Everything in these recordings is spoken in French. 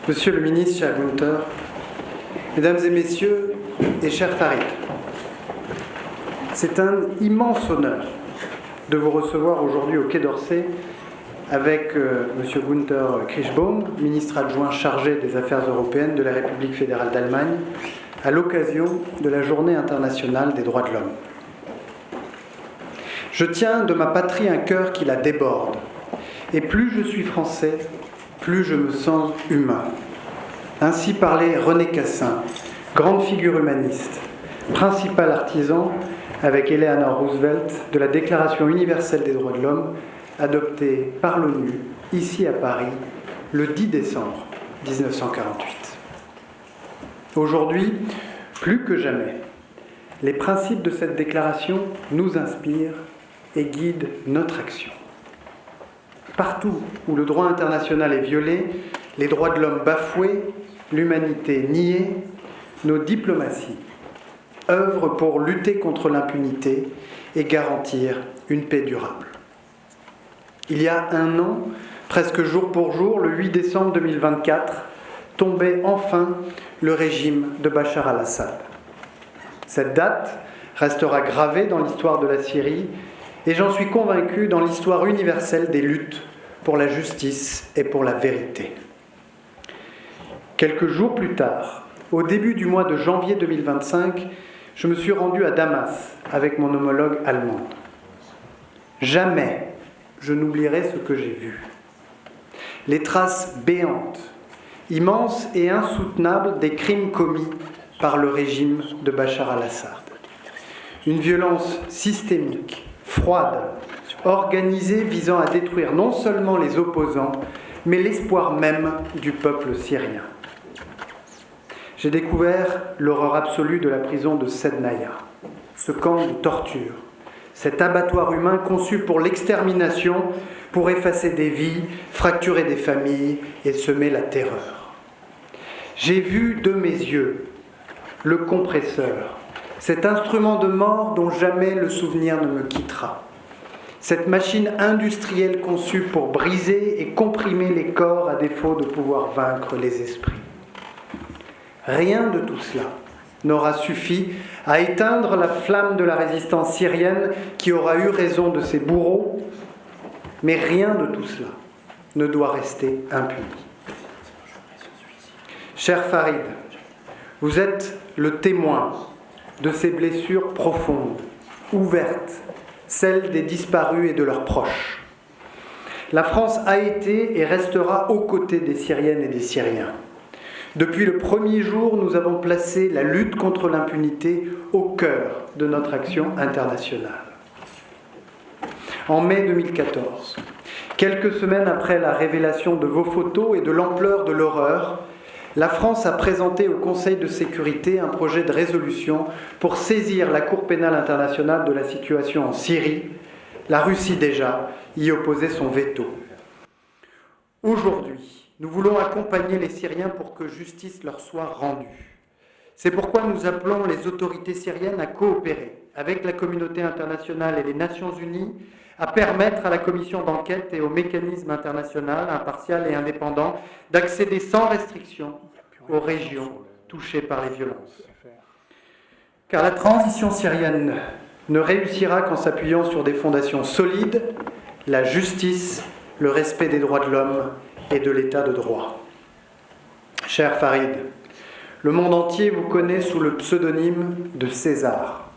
Monsieur le ministre, cher Günther, Mesdames et Messieurs et cher Farid, c'est un immense honneur de vous recevoir aujourd'hui au Quai d'Orsay avec Monsieur Günther Kirschbaum, ministre adjoint chargé des Affaires européennes de la République fédérale d'Allemagne, à l'occasion de la Journée internationale des droits de l'homme. Je tiens de ma patrie un cœur qui la déborde, et plus je suis français, plus je me sens humain. Ainsi parlait René Cassin, grande figure humaniste, principal artisan, avec Eleanor Roosevelt, de la Déclaration universelle des droits de l'homme, adoptée par l'ONU, ici à Paris, le 10 décembre 1948. Aujourd'hui, plus que jamais, les principes de cette déclaration nous inspirent et guident notre action. Partout où le droit international est violé, les droits de l'homme bafoués, l'humanité niée, nos diplomaties œuvrent pour lutter contre l'impunité et garantir une paix durable. Il y a un an, presque jour pour jour, le 8 décembre 2024, tombait enfin le régime de Bachar al-Assad. Cette date restera gravée dans l'histoire de la Syrie et j'en suis convaincu dans l'histoire universelle des luttes pour la justice et pour la vérité. Quelques jours plus tard, au début du mois de janvier 2025, je me suis rendu à Damas avec mon homologue allemande. Jamais je n'oublierai ce que j'ai vu. Les traces béantes, immenses et insoutenables des crimes commis par le régime de Bachar al-Assad. Une violence systémique, froide, organisée visant à détruire non seulement les opposants, mais l'espoir même du peuple syrien. J'ai découvert l'horreur absolue de la prison de Sednaya, ce camp de torture, cet abattoir humain conçu pour l'extermination, pour effacer des vies, fracturer des familles et semer la terreur. J'ai vu de mes yeux le compresseur, cet instrument de mort dont jamais le souvenir ne me quittera. Cette machine industrielle conçue pour briser et comprimer les corps à défaut de pouvoir vaincre les esprits. Rien de tout cela n'aura suffi à éteindre la flamme de la résistance syrienne qui aura eu raison de ses bourreaux, mais rien de tout cela ne doit rester impuni. Cher Farid, vous êtes le témoin de ces blessures profondes, ouvertes, celles des disparus et de leurs proches. La France a été et restera aux côtés des Syriennes et des Syriens. Depuis le premier jour, nous avons placé la lutte contre l'impunité au cœur de notre action internationale. En mai 2014, quelques semaines après la révélation de vos photos et de l'ampleur de l'horreur, la France a présenté au Conseil de sécurité un projet de résolution pour saisir la Cour pénale internationale de la situation en Syrie. La Russie déjà y opposait son veto. Aujourd'hui, nous voulons accompagner les Syriens pour que justice leur soit rendue. C'est pourquoi nous appelons les autorités syriennes à coopérer avec la communauté internationale et les Nations Unies, à permettre à la commission d'enquête et au mécanisme international impartial et indépendant d'accéder sans restriction aux régions touchées par les violences. Car la transition syrienne ne réussira qu'en s'appuyant sur des fondations solides, la justice, le respect des droits de l'homme et de l'état de droit. Cher Farid, le monde entier vous connaît sous le pseudonyme de César.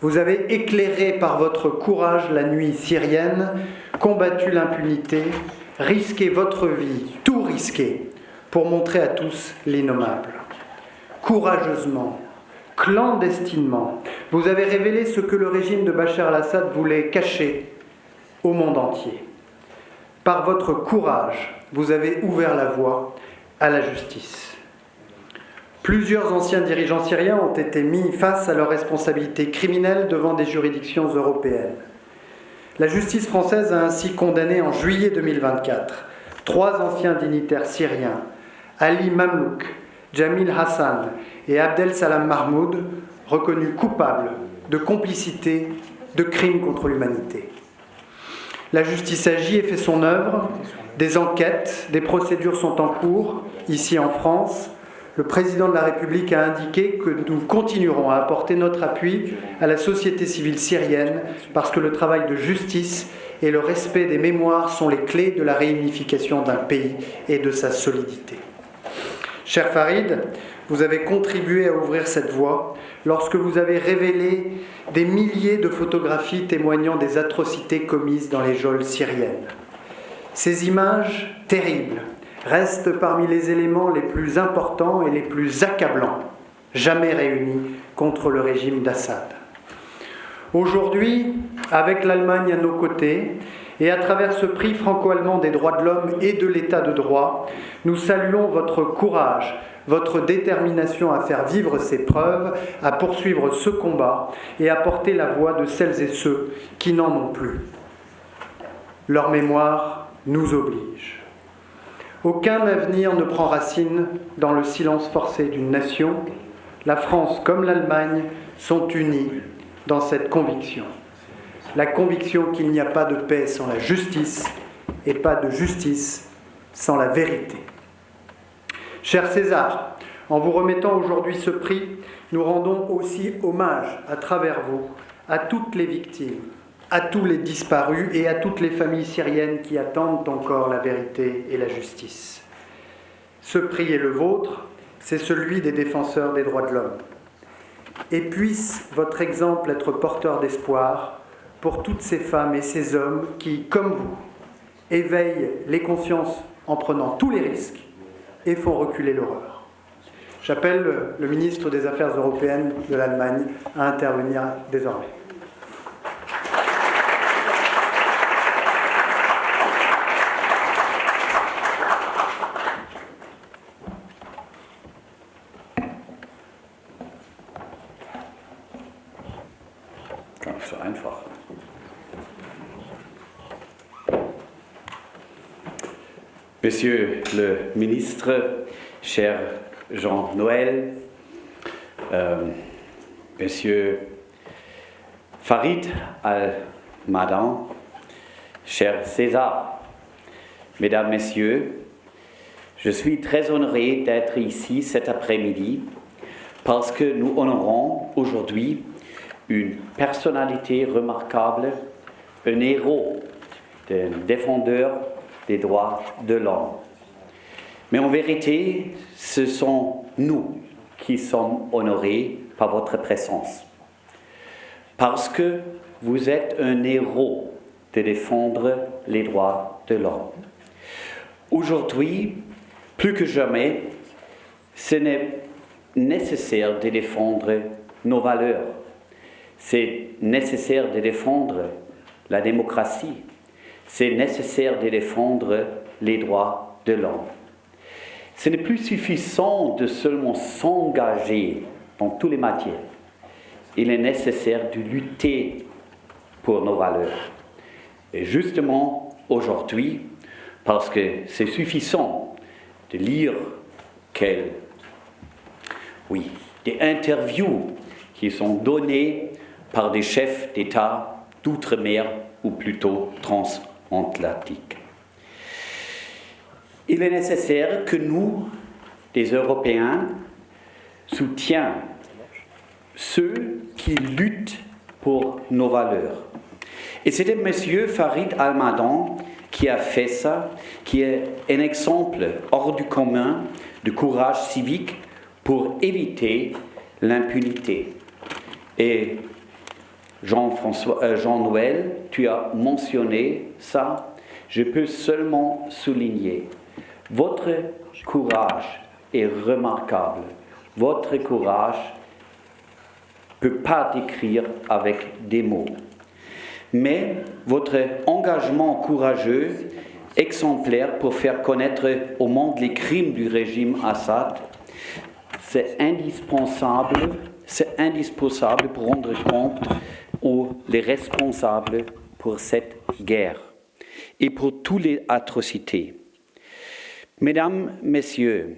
Vous avez éclairé par votre courage la nuit syrienne, combattu l'impunité, risqué votre vie, tout risqué, pour montrer à tous l'innommable. Courageusement, clandestinement, vous avez révélé ce que le régime de Bachar al-Assad voulait cacher au monde entier. Par votre courage, vous avez ouvert la voie à la justice. Plusieurs anciens dirigeants syriens ont été mis face à leurs responsabilités criminelles devant des juridictions européennes. La justice française a ainsi condamné en juillet 2024 3 anciens dignitaires syriens, Ali Mamlouk, Jamil Hassan et Abdel Salam Mahmoud, reconnus coupables de complicité de crimes contre l'humanité. La justice agit et fait son œuvre. Des enquêtes, des procédures sont en cours, ici en France. Le président de la République a indiqué que nous continuerons à apporter notre appui à la société civile syrienne parce que le travail de justice et le respect des mémoires sont les clés de la réunification d'un pays et de sa solidité. Cher Farid, vous avez contribué à ouvrir cette voie lorsque vous avez révélé des milliers de photographies témoignant des atrocités commises dans les geôles syriennes. Ces images terribles restent parmi les éléments les plus importants et les plus accablants jamais réunis contre le régime d'Assad. Aujourd'hui, avec l'Allemagne à nos côtés, et à travers ce prix franco-allemand des droits de l'homme et de l'état de droit, nous saluons votre courage, votre détermination à faire vivre ces preuves, à poursuivre ce combat et à porter la voix de celles et ceux qui n'en ont plus. Leur mémoire nous oblige. Aucun avenir ne prend racine dans le silence forcé d'une nation. La France comme l'Allemagne sont unies dans cette conviction. La conviction qu'il n'y a pas de paix sans la justice et pas de justice sans la vérité. Cher César, en vous remettant aujourd'hui ce prix, nous rendons aussi hommage à travers vous à toutes les victimes, à tous les disparus et à toutes les familles syriennes qui attendent encore la vérité et la justice. Ce prix est le vôtre, c'est celui des défenseurs des droits de l'homme. Et puisse votre exemple être porteur d'espoir pour toutes ces femmes et ces hommes qui, comme vous, éveillent les consciences en prenant tous les risques et font reculer l'horreur. J'appelle le ministre des Affaires européennes de l'Allemagne à intervenir désormais. Ganz so einfach. Monsieur le ministre, cher Jean-Noël, Monsieur Farid Al-Mahdan, cher César, Mesdames, Messieurs, je suis très honoré d'être ici cet après-midi parce que nous honorons aujourd'hui une personnalité remarquable, un héros, un défendeur des droits de l'homme. Mais en vérité, ce sont nous qui sommes honorés par votre présence. Parce que vous êtes un héros de défendre les droits de l'homme. Aujourd'hui, plus que jamais, ce n'est nécessaire de défendre nos valeurs. C'est nécessaire de défendre la démocratie. C'est nécessaire de défendre les droits de l'homme. Ce n'est plus suffisant de seulement s'engager dans toutes les matières. Il est nécessaire de lutter pour nos valeurs. Et justement, aujourd'hui, parce que c'est suffisant de lire des interviews qui sont données par des chefs d'État d'outre-mer ou plutôt transatlantiques. Il est nécessaire que nous, les Européens, soutiens ceux qui luttent pour nos valeurs. Et c'était M. Farid Al-Mahdan qui a fait ça, qui est un exemple hors du commun de courage civique pour éviter l'impunité. Et Jean-Noël, tu as mentionné ça, je peux seulement souligner. Votre courage est remarquable. Votre courage ne peut pas décrire avec des mots. Mais votre engagement courageux, exemplaire pour faire connaître au monde les crimes du régime Assad, c'est indispensable pour rendre compte aux les responsables pour cette guerre et pour toutes les atrocités. Mesdames, Messieurs,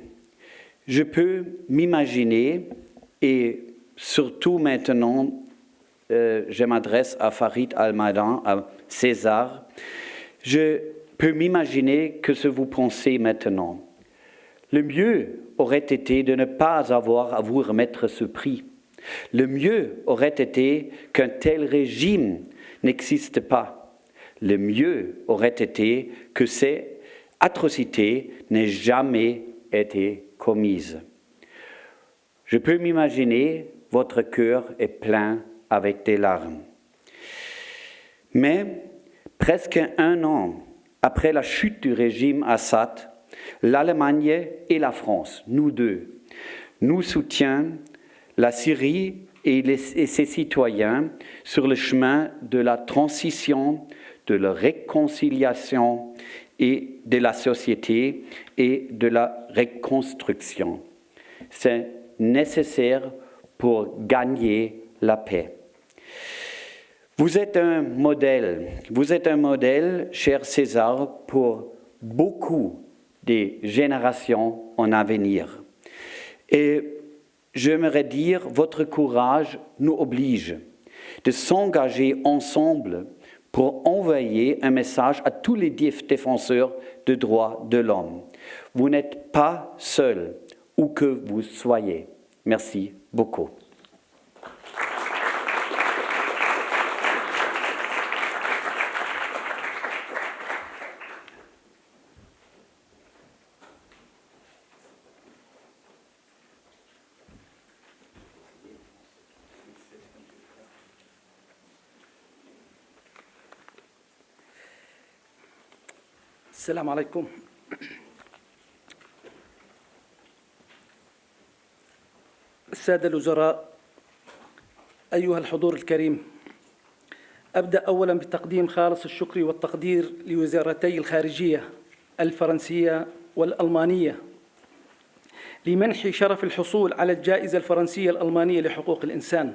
je peux m'imaginer, et surtout maintenant, je m'adresse à Farid Al-Mahdan, à César, Je peux m'imaginer que ce que vous pensez maintenant. Le mieux aurait été de ne pas avoir à vous remettre ce prix. Le mieux aurait été qu'un tel régime n'existe pas. Le mieux aurait été que ces atrocités n'aient jamais été commises. Je peux m'imaginer, votre cœur est plein avec des larmes. Mais presque un an après la chute du régime Assad, l'Allemagne et la France, nous deux, nous soutiennent la Syrie et ses citoyens sur le chemin de la transition, de la réconciliation et de la société et de la reconstruction. C'est nécessaire pour gagner la paix. Vous êtes un modèle, cher César, pour beaucoup des générations en avenir. Et j'aimerais dire, votre courage nous oblige de s'engager ensemble pour envoyer un message à tous les défenseurs des droits de l'homme. Vous n'êtes pas seuls, où que vous soyez. Merci beaucoup. السلام عليكم. السادة الوزراء، أيها الحضور الكريم، أبدأ أولاً بتقديم خالص الشكر والتقدير لوزارتي الخارجية الفرنسية والألمانية لمنح شرف الحصول على الجائزة الفرنسية الألمانية لحقوق الإنسان.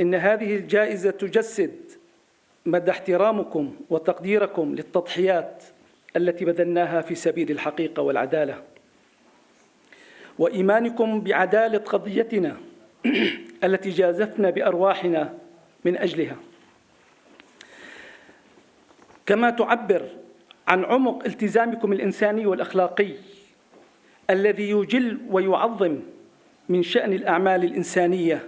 إن هذه الجائزة تجسد مدى احترامكم وتقديركم للتضحيات التي بذلناها في سبيل الحقيقة والعدالة، وإيمانكم بعدالة قضيتنا التي جازفنا بأرواحنا من أجلها، كما تعبر عن عمق التزامكم الإنساني والأخلاقي الذي يجل ويعظم من شأن الأعمال الإنسانية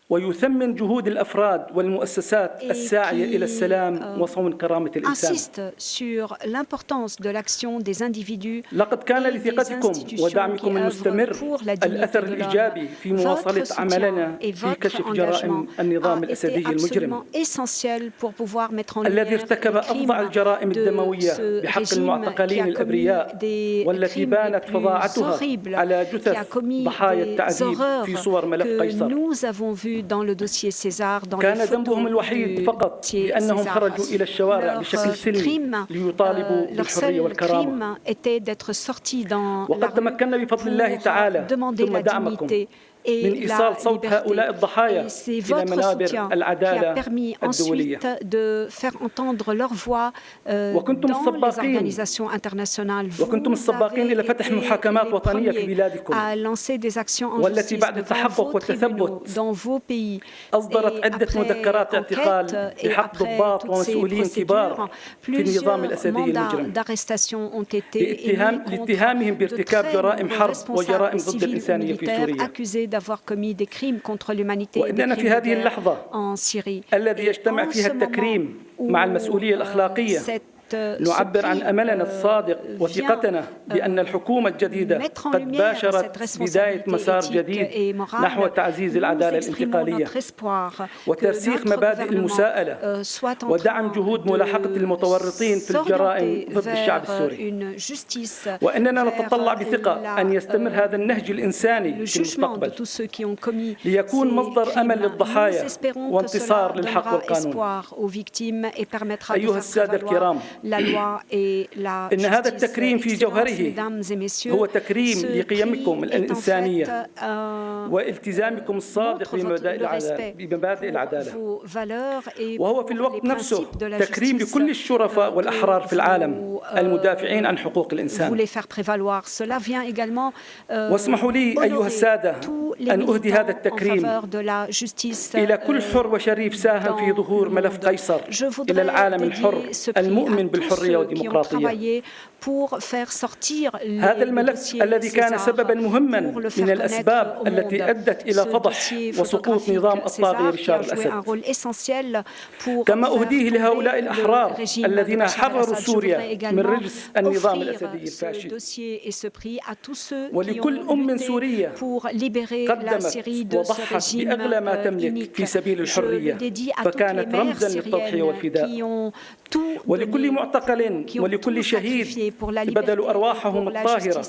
ويثمن جهود الأفراد والمؤسسات الساعية إلى السلام وصون كرامة الإنسان. insiste sur l'importance de l'action des individus لقد كان لثقتكم ودعمكم المستمر الأثر الإيجابي في مواصلة عملنا في كشف جرائم النظام الأسدي المجرم الذي ارتكب أفظع الجرائم الدموية بحق المعتقلين الأبرياء والتي بانت فظاعتها على جثث ضحايا التعذيب في صور ملف قيصر. dans le dossier César, dans كان ذنبهم الوحيد فقط بأنهم خرجوا إلى الشوارع بشكل سلمي ليطالبوا بالحرية والكرامة. وقد تمكنا بفضل الله تعالى ثم دعمكم من إيصال صوت هؤلاء الضحايا إلى منابر العدالة الدولية. وكنتم السباقين إلى فتح محاكمات وطنية في بلادكم والتي بعد التحقق والتثبت أصدرت عدة مذكرات اعتقال بحق ضباط ومسؤولين كبار في النظام الأسدي المجرم لاتهامهم بارتكاب جرائم حرب وجرائم ضد الإنسانية في سوريا. d'avoir commis des crimes contre l'humanité et des crimes de guerre en Syrie. الذي يجتمع فيها التكريم مع المسؤولية الأخلاقية نعبر عن أملنا الصادق وثقتنا بأن الحكومة الجديدة قد باشرت بداية مسار جديد نحو تعزيز العدالة الانتقالية وترسيخ مبادئ المساءلة ودعم جهود ملاحقة المتورطين في الجرائم ضد الشعب السوري. وإننا نتطلع بثقة أن يستمر هذا النهج الإنساني في المستقبل ليكون مصدر أمل للضحايا وانتصار للحق والقانون. أيها السادة الكرام، la loi et la إن هذا التكريم في justice. جوهره Mesdames et messieurs, هو تكريم ce لقيمكم prix est en الإنسانية fait, والتزامكم الصادق بمبادئ العدالة vos valeurs et وهو في pour les الوقت نفسه principes de la تكريم justice لكل الشرفاء que والأحرار في العالم vous, المدافعين عن حقوق الإنسان. voulez faire prévaloir. Cela vient également واسمحوا لي أيها السادة أن أهدي هذا التكريم إلى كل حر وشريف ساهم في ظهور ملف قيصر إلى العالم الحر المؤمن بالحرية والديمقراطية. هذا الملف الذي كان سببا مهما من الأسباب التي أدت إلى فضح وسقوط نظام الطاغية بشار الأسد. كما أهديه لهؤلاء الأحرار الذين حرروا سوريا من رجس النظام الأسدي الفاشي، ولكل أم سورية قدمت وضحت بأغلى ما تملك في سبيل الحرية فكانت رمزا للتضحية والفداء، ولكل معتقل ولكل شهيد بذلوا أرواحهم الطاهرة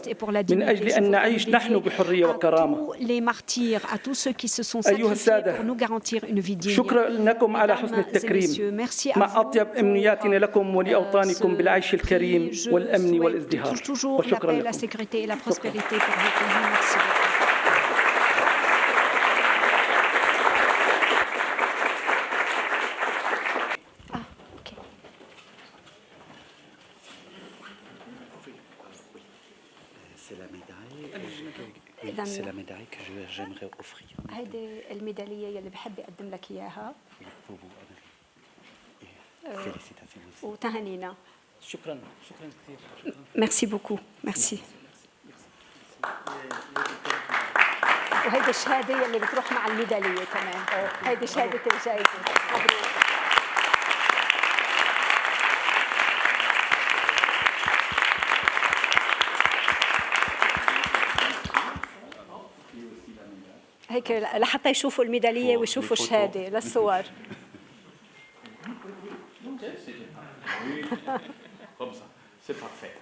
من أجل أن نعيش نحن بحرية وكرامة. أيها السادة، شكرا لكم على حسن التكريم، مع أطيب أمنياتنا لكم ولأوطانكم بالعيش الكريم والأمن والازدهار، وشكرا لكم. C'est la médaille que j'aimerais offrir. هذه الميدالية اللي بحب أقدم لك إياها. وتهانينا. شكرا كثير. Merci beaucoup. Merci. وهيدي الشهادة اللي بتروح مع الميدالية كمان. هيدي شهادة الجائزة. مبروك. هيك لحتى يشوفوا الميدالية ويشوفوا الشهادة للصور. Comme ça, c'est parfait.